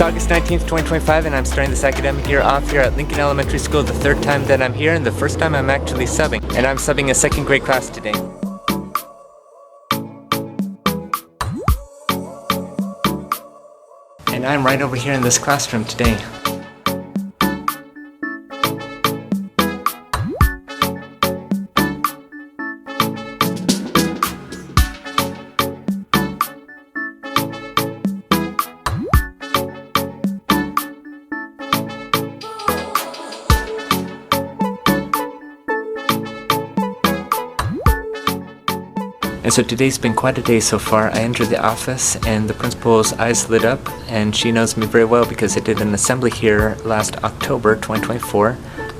It's August 19th, 2025, and I'm starting this academic year off here at Lincoln Elementary School, the third time that I'm here and the first time I'm actually subbing. And I'm subbing a second grade class today. And I'm right over here in this classroom today. And so today's been quite a day so far. I entered the office and the principal's eyes lit up, and she knows me very well because I did an assembly here last October 2024.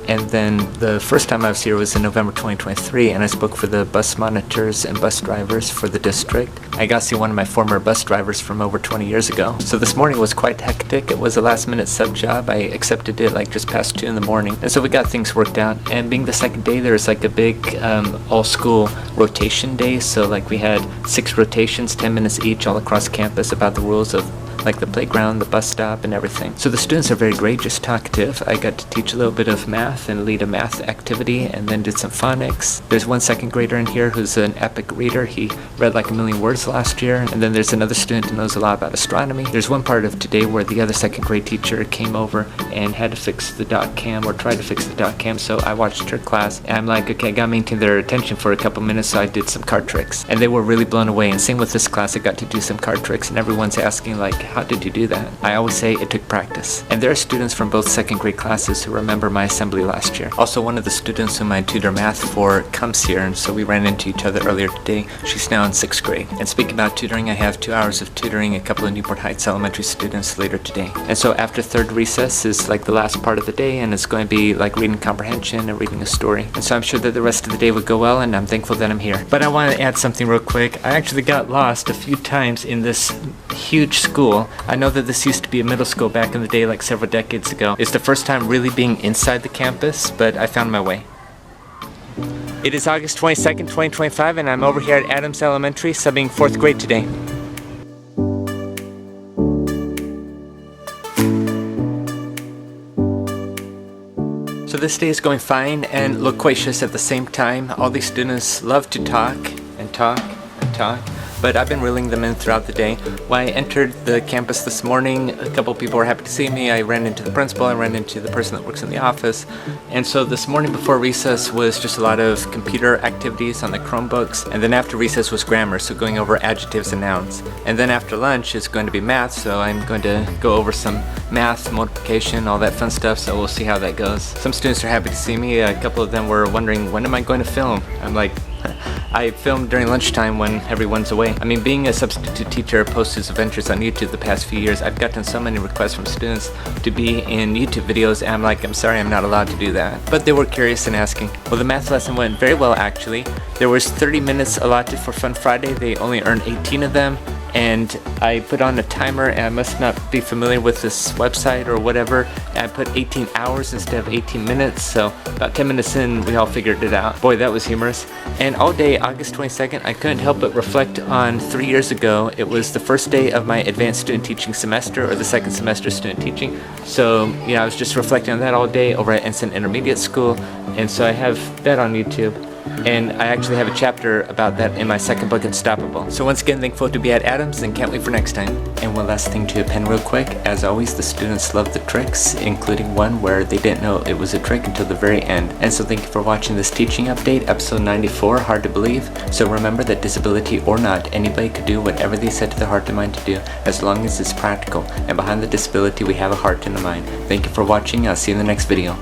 And then the first time I was here was in November 2023, and I spoke for the bus monitors and bus drivers for the district. I got to see one of my former bus drivers from over 20 years ago. So this morning was quite hectic. It was a last minute sub job. I accepted it like just past 2 in the morning. And so we got things worked out. And being the second day, there's like a big all school rotation day. So like we had 6 rotations, 10 minutes each all across campus about the rules of like the playground, the bus stop, and everything. So the students are very great, just talkative. I got to teach a little bit of math and lead a math activity, and then did some phonics. There's one second grader in here who's an epic reader. He read like 1,000,000 words last year. And then there's another student who knows a lot about astronomy. There's one part of today where the other second grade teacher came over and had to fix the dot cam, or tried to fix the dot cam. So I watched her class, and I'm like, okay, I gotta maintain their attention for a couple minutes, so I did some card tricks. And they were really blown away. And same with this class, I got to do some card tricks, and everyone's asking like, how did you do that? I always say it took practice. And there are students from both second grade classes who remember my assembly last year. Also, one of the students whom I tutor math for comes here, and so we ran into each other earlier today. She's now in 6th grade. And speaking about tutoring, I have 2 hours of tutoring a couple of Newport Heights elementary students later today. And so after third recess is like the last part of the day, and it's going to be like reading comprehension and reading a story. And so I'm sure that the rest of the day would go well, and I'm thankful that I'm here. But I want to add something real quick. I actually got lost a few times in this huge school. I know that this used to be a middle school back in the day, like several decades ago. It's the first time really being inside the campus, but I found my way. It is August 22nd, 2025, and I'm over here at Adams Elementary subbing 4th grade today. So this day is going fine and loquacious at the same time. All these students love to talk and talk and talk, but I've been reeling them in throughout the day. When I entered the campus this morning, a couple people were happy to see me. I ran into the principal, I ran into the person that works in the office. And so this morning before recess was just a lot of computer activities on the Chromebooks. And then after recess was grammar, so going over adjectives and nouns. And then after lunch is going to be math, so I'm going to go over some math, multiplication, all that fun stuff, so we'll see how that goes. Some students are happy to see me. A couple of them were wondering, when am I going to film? I'm like, I film during lunchtime when everyone's away. I mean, being a substitute teacher post his adventures on YouTube the past few years, I've gotten so many requests from students to be in YouTube videos, and I'm like, I'm sorry, I'm not allowed to do that. But they were curious and asking. Well, the math lesson went very well, actually. There was 30 minutes allotted for Fun Friday. They only earned 18 of them. And I put on a timer, and I must not be familiar with this website or whatever. And I put 18 hours instead of 18 minutes, so about 10 minutes in, we all figured it out. Boy, that was humorous. And all day, August 22nd, I couldn't help but reflect on 3 years ago. It was the first day of my advanced student teaching semester, or the second semester student teaching. So, you know, I was just reflecting on that all day over at Ensign Intermediate School, and so I have that on YouTube. And I actually have a chapter about that in my second book, Unstoppable. So once again, thankful to be at Adams, and can't wait for next time. And one last thing to append real quick. As always, the students love the tricks, including one where they didn't know it was a trick until the very end. And so thank you for watching this teaching update, episode 94, Hard to Believe. So remember that disability or not, anybody could do whatever they set to their heart and mind to do, as long as it's practical. And behind the disability, we have a heart and a mind. Thank you for watching. I'll see you in the next video.